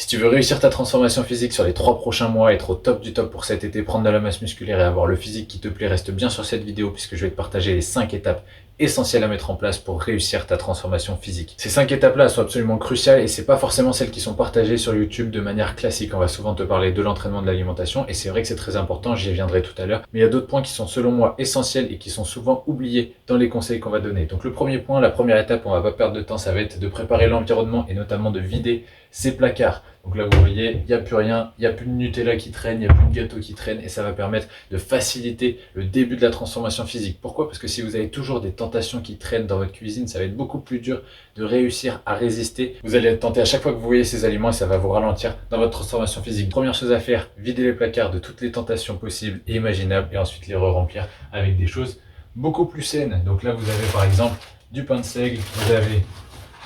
Si tu veux réussir ta transformation physique sur les 3 prochains mois, être au top du top pour cet été, prendre de la masse musculaire et avoir le physique qui te plaît, reste bien sur cette vidéo puisque je vais te partager les 5 étapes essentielles à mettre en place pour réussir ta transformation physique. Ces 5 étapes-là sont absolument cruciales et c'est pas forcément celles qui sont partagées sur YouTube de manière classique. On va souvent te parler de l'entraînement, de l'alimentation et c'est vrai que c'est très important, j'y viendrai tout à l'heure. Mais il y a d'autres points qui sont selon moi essentiels et qui sont souvent oubliés dans les conseils qu'on va donner. Donc le premier point, la première étape, on va pas perdre de temps, ça va être de préparer l'environnement et notamment de vider ces placards. Donc là, vous voyez, il n'y a plus rien, il n'y a plus de Nutella qui traîne, il n'y a plus de gâteau qui traîne et ça va permettre de faciliter le début de la transformation physique. Pourquoi? Parce que si vous avez toujours des tentations qui traînent dans votre cuisine, ça va être beaucoup plus dur de réussir à résister. Vous allez être tenté à chaque fois que vous voyez ces aliments et ça va vous ralentir dans votre transformation physique. Première chose à faire, vider les placards de toutes les tentations possibles et imaginables et ensuite les re-remplir avec des choses beaucoup plus saines. Donc là, vous avez par exemple du pain de seigle, vous avez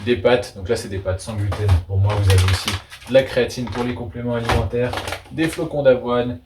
des pâtes, donc là c'est des pâtes sans gluten pour moi, vous avez aussi de la créatine pour les compléments alimentaires, des flocons d'avoine,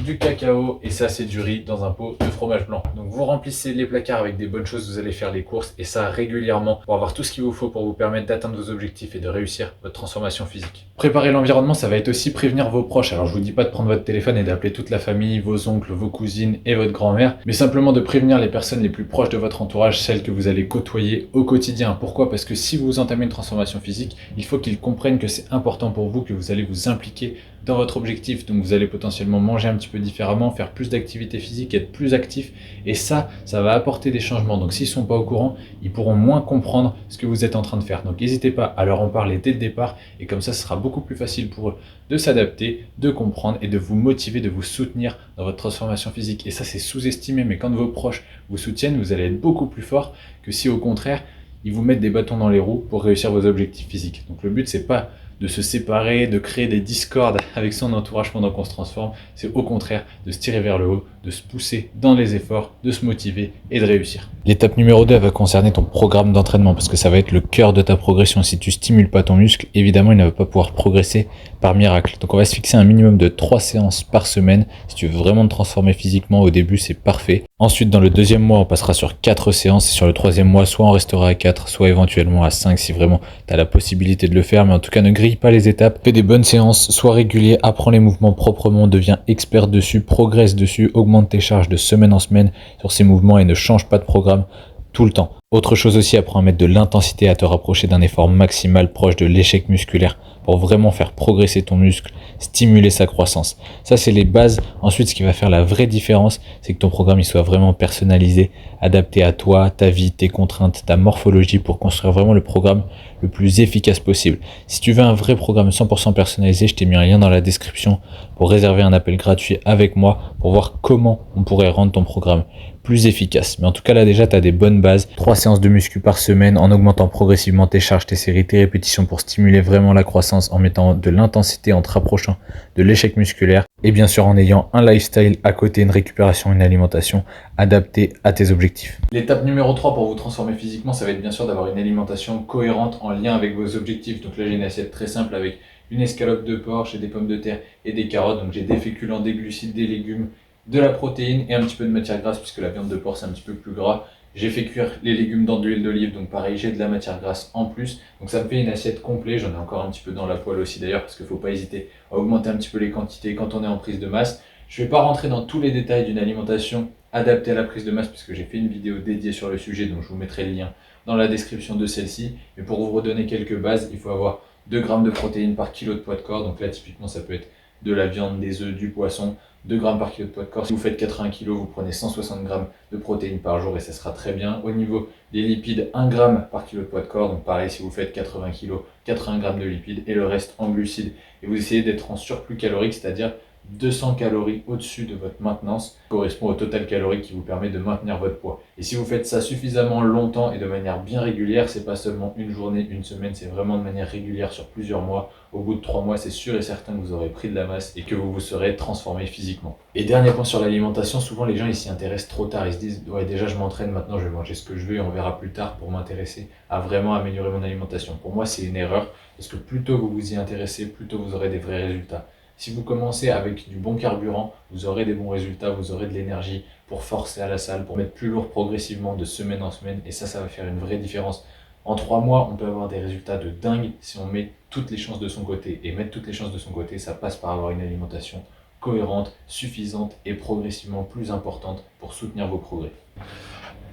du cacao et ça c'est du riz dans un pot de fromage blanc. Donc vous remplissez les placards avec des bonnes choses, vous allez faire les courses et ça régulièrement pour avoir tout ce qu'il vous faut pour vous permettre d'atteindre vos objectifs et de réussir votre transformation physique. Préparer l'environnement, ça va être aussi prévenir vos proches. Alors je vous dis pas de prendre votre téléphone et d'appeler toute la famille, vos oncles, vos cousines et votre grand-mère, mais simplement de prévenir les personnes les plus proches de votre entourage, celles que vous allez côtoyer au quotidien. Pourquoi? Parce que si vous entamez une transformation physique, il faut qu'ils comprennent que c'est important pour vous, que vous allez vous impliquer dans votre objectif. Donc vous allez potentiellement manger un petit peu différemment, faire plus d'activité physique, être plus actif et ça va apporter des changements. Donc s'ils sont pas au courant, ils pourront moins comprendre ce que vous êtes en train de faire. Donc n'hésitez pas à leur en parler dès le départ et comme ça ce sera beaucoup plus facile pour eux de s'adapter, de comprendre et de vous motiver, de vous soutenir dans votre transformation physique. Et ça c'est sous-estimé, mais quand vos proches vous soutiennent, vous allez être beaucoup plus fort que si au contraire ils vous mettent des bâtons dans les roues pour réussir vos objectifs physiques. Donc le but c'est pas de se séparer, de créer des discordes avec son entourage pendant qu'on se transforme, c'est au contraire de se tirer vers le haut, de se pousser dans les efforts, de se motiver et de réussir. L'étape numéro 2 va concerner ton programme d'entraînement parce que ça va être le cœur de ta progression. Si tu stimules pas ton muscle, évidemment il ne va pas pouvoir progresser par miracle. Donc on va se fixer un minimum de 3 séances par semaine. Si tu veux vraiment te transformer physiquement au début, c'est parfait. Ensuite, dans le deuxième mois, on passera sur 4 séances et sur le troisième mois, soit on restera à 4, soit éventuellement à 5 si vraiment tu as la possibilité de le faire. Mais en tout cas, ne grille pas les étapes. Fais des bonnes séances, sois régulier, apprends les mouvements proprement, deviens expert dessus, progresse dessus, augmente tes charges de semaine en semaine sur ces mouvements et ne change pas de programme tout le temps. Autre chose aussi, apprends à mettre de l'intensité, à te rapprocher d'un effort maximal proche de l'échec musculaire pour vraiment faire progresser ton muscle, stimuler sa croissance. Ça, c'est les bases. Ensuite, ce qui va faire la vraie différence, c'est que ton programme il soit vraiment personnalisé, adapté à toi, ta vie, tes contraintes, ta morphologie pour construire vraiment le programme le plus efficace possible. Si tu veux un vrai programme 100% personnalisé, je t'ai mis un lien dans la description pour réserver un appel gratuit avec moi pour voir comment on pourrait rendre ton programme plus efficace. Mais en tout cas, là déjà, tu as des bonnes bases. 3 séances de muscu par semaine en augmentant progressivement tes charges, tes séries, tes répétitions pour stimuler vraiment la croissance en mettant de l'intensité, en te rapprochant de l'échec musculaire et bien sûr en ayant un lifestyle à côté, une récupération, une alimentation adaptée à tes objectifs. L'étape numéro 3 pour vous transformer physiquement, ça va être bien sûr d'avoir une alimentation cohérente en lien avec vos objectifs. Donc là, j'ai une assiette très simple avec une escalope de porc, j'ai des pommes de terre et des carottes. Donc j'ai des féculents, des glucides, des légumes, de la protéine et un petit peu de matière grasse puisque la viande de porc c'est un petit peu plus gras. J'ai fait cuire les légumes dans de l'huile d'olive, donc pareil, j'ai de la matière grasse en plus. Donc ça me fait une assiette complète, j'en ai encore un petit peu dans la poêle aussi d'ailleurs parce qu'il ne faut pas hésiter à augmenter un petit peu les quantités quand on est en prise de masse. Je ne vais pas rentrer dans tous les détails d'une alimentation adaptée à la prise de masse puisque j'ai fait une vidéo dédiée sur le sujet, donc je vous mettrai le lien dans la description de celle-ci. Mais pour vous redonner quelques bases, il faut avoir 2 grammes de protéines par kilo de poids de corps. Donc là typiquement ça peut être de la viande, des œufs, du poisson, 2 grammes par kilo de poids de corps. Si vous faites 80 kg, vous prenez 160 grammes de protéines par jour et ça sera très bien. Au niveau des lipides, 1 gramme par kilo de poids de corps. Donc pareil, si vous faites 80 kg, 80 grammes de lipides et le reste en glucides. Et vous essayez d'être en surplus calorique, c'est-à-dire 200 calories au-dessus de votre maintenance, correspond au total calorique qui vous permet de maintenir votre poids. Et si vous faites ça suffisamment longtemps et de manière bien régulière, c'est pas seulement une journée, une semaine, c'est vraiment de manière régulière sur plusieurs mois. Au bout de 3 mois, c'est sûr et certain que vous aurez pris de la masse et que vous vous serez transformé physiquement. Et dernier point sur l'alimentation, souvent les gens ils s'y intéressent trop tard. Ils se disent ouais déjà je m'entraîne, maintenant je vais manger ce que je veux et on verra plus tard pour m'intéresser à vraiment améliorer mon alimentation. Pour moi c'est une erreur parce que plus tôt vous vous y intéressez, plus tôt vous aurez des vrais résultats. Si vous commencez avec du bon carburant, vous aurez des bons résultats, vous aurez de l'énergie pour forcer à la salle, pour mettre plus lourd progressivement de semaine en semaine et ça va faire une vraie différence En 3 mois, on peut avoir des résultats de dingue si on met toutes les chances de son côté. Et mettre toutes les chances de son côté, ça passe par avoir une alimentation cohérente, suffisante et progressivement plus importante pour soutenir vos progrès.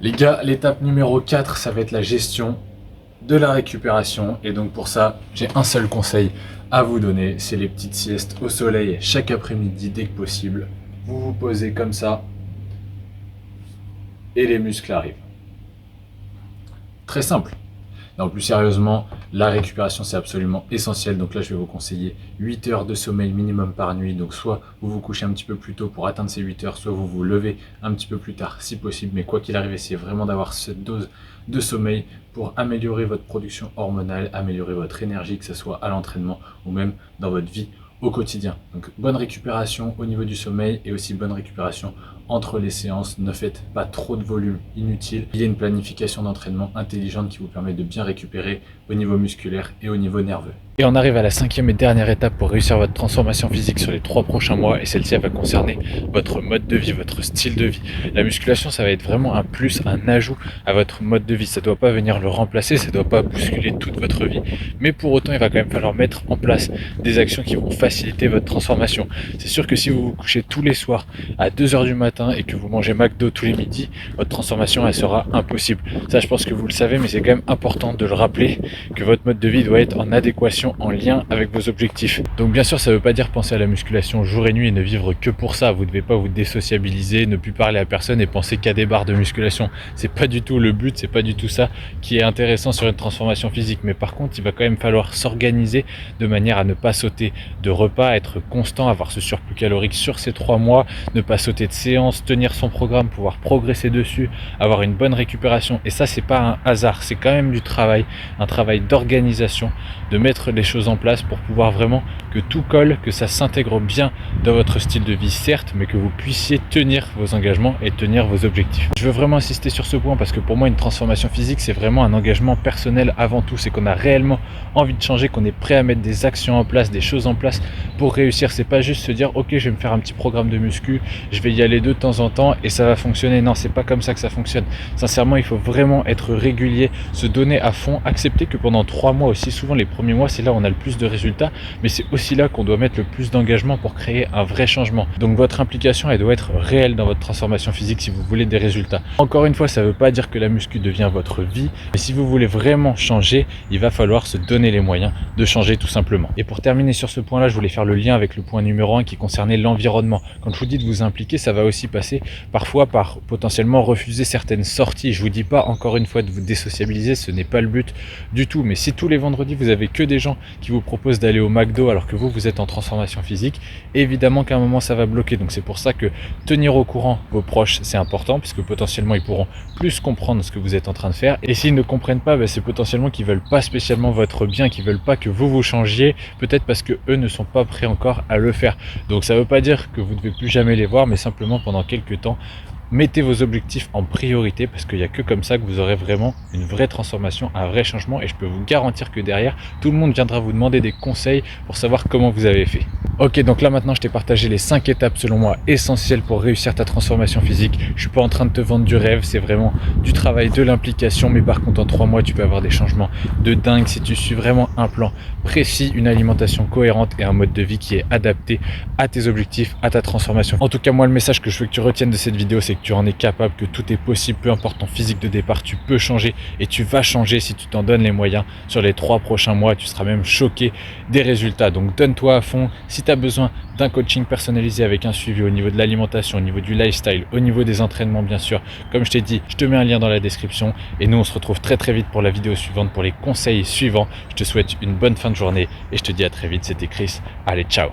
Les gars, l'étape numéro 4, ça va être la gestion de la récupération. Et donc pour ça, j'ai un seul conseil à vous donner, c'est les petites siestes au soleil chaque après-midi dès que possible. Vous vous posez comme ça et les muscles arrivent. Très simple. Non, plus sérieusement, la récupération c'est absolument essentiel. Donc là, je vais vous conseiller 8 heures de sommeil minimum par nuit. Donc soit vous vous couchez un petit peu plus tôt pour atteindre ces 8 heures, soit vous vous levez un petit peu plus tard si possible. Mais quoi qu'il arrive, essayez vraiment d'avoir cette dose de sommeil pour améliorer votre production hormonale, améliorer votre énergie, que ce soit à l'entraînement ou même dans votre vie au quotidien. Donc bonne récupération au niveau du sommeil et aussi bonne récupération entre les séances. Ne faites pas trop de volume inutile. Il y a une planification d'entraînement intelligente qui vous permet de bien récupérer au niveau musculaire et au niveau nerveux. Et on arrive à la 5e et dernière étape pour réussir votre transformation physique sur les 3 prochains mois, et celle-ci elle va concerner votre mode de vie, votre style de vie. La musculation, ça va être vraiment un plus, un ajout à votre mode de vie. Ça ne doit pas venir le remplacer, ça ne doit pas bousculer toute votre vie, mais pour autant il va quand même falloir mettre en place des actions qui vont faciliter votre transformation. C'est sûr que si vous vous couchez tous les soirs à 2h du matin et que vous mangez McDo tous les midis, votre transformation elle sera impossible. Ça, je pense que vous le savez, mais c'est quand même important de le rappeler que votre mode de vie doit être en adéquation, en lien avec vos objectifs. Donc bien sûr, ça ne veut pas dire penser à la musculation jour et nuit et ne vivre que pour ça. Vous ne devez pas vous désociabiliser, ne plus parler à personne et penser qu'à des barres de musculation. C'est pas du tout le but, c'est pas du tout ça qui est intéressant sur une transformation physique. Mais par contre, il va quand même falloir s'organiser de manière à ne pas sauter de repas, être constant, avoir ce surplus calorique sur ces 3 mois, ne pas sauter de séances, tenir son programme, pouvoir progresser dessus, avoir une bonne récupération. Et ça, c'est pas un hasard, c'est quand même du travail, un travail d'organisation, de mettre les choses en place pour pouvoir vraiment que tout colle, que ça s'intègre bien dans votre style de vie, certes, mais que vous puissiez tenir vos engagements et tenir vos objectifs. Je veux vraiment insister sur ce point parce que pour moi, une transformation physique, c'est vraiment un engagement personnel avant tout. C'est qu'on a réellement envie de changer, qu'on est prêt à mettre des actions en place, des choses en place pour réussir. C'est pas juste se dire, ok, je vais me faire un petit programme de muscu, je vais y aller de temps en temps et ça va fonctionner. Non, c'est pas comme ça que ça fonctionne. Sincèrement, il faut vraiment être régulier, se donner à fond, accepter que pendant 3 mois aussi, souvent les premiers mois, c'est là où on a le plus de résultats, mais c'est aussi là qu'on doit mettre le plus d'engagement pour créer un vrai changement. Donc votre implication, elle doit être réelle dans votre transformation physique si vous voulez des résultats. Encore une fois, ça ne veut pas dire que la muscu devient votre vie, mais si vous voulez vraiment changer, il va falloir se donner les moyens de changer tout simplement. Et pour terminer sur ce point-là, je voulais faire le lien avec le point numéro 1 qui concernait l'environnement. Quand je vous dis de vous impliquer, ça va aussi passer parfois par potentiellement refuser certaines sorties. Je vous dis pas encore une fois de vous désociabiliser, ce n'est pas le but du tout, mais si tous les vendredis vous avez que des gens qui vous proposent d'aller au McDo alors que vous êtes en transformation physique, évidemment qu'à un moment ça va bloquer. Donc c'est pour ça que tenir au courant vos proches, c'est important, puisque potentiellement ils pourront plus comprendre ce que vous êtes en train de faire, et s'ils ne comprennent pas, c'est potentiellement qu'ils veulent pas spécialement votre bien, qu'ils veulent pas que vous changiez, peut-être parce que eux ne sont pas prêts encore à le faire. Donc ça veut pas dire que vous ne devez plus jamais les voir, mais simplement pendant quelques temps, mettez vos objectifs en priorité, parce qu'il n'y a que comme ça que vous aurez vraiment une vraie transformation, un vrai changement, et je peux vous garantir que derrière, tout le monde viendra vous demander des conseils pour savoir comment vous avez fait. Ok, donc là maintenant je t'ai partagé les 5 étapes selon moi essentielles pour réussir ta transformation physique. Je suis pas en train de te vendre du rêve, c'est vraiment du travail, de l'implication, mais par contre en 3 mois tu peux avoir des changements de dingue si tu suis vraiment un plan précis, une alimentation cohérente et un mode de vie qui est adapté à tes objectifs, à ta transformation. En tout cas, moi le message que je veux que tu retiennes de cette vidéo, c'est que tu en es capable, que tout est possible, peu importe ton physique de départ, tu peux changer et tu vas changer si tu t'en donnes les moyens. Sur les 3 prochains mois, tu seras même choqué des résultats. Donc donne-toi à fond. Si tu as besoin d'un coaching personnalisé avec un suivi au niveau de l'alimentation, au niveau du lifestyle, au niveau des entraînements bien sûr, comme je t'ai dit, je te mets un lien dans la description et nous on se retrouve très très vite pour la vidéo suivante, pour les conseils suivants. Je te souhaite une bonne fin de journée et je te dis à très vite. C'était Chris. Allez, ciao.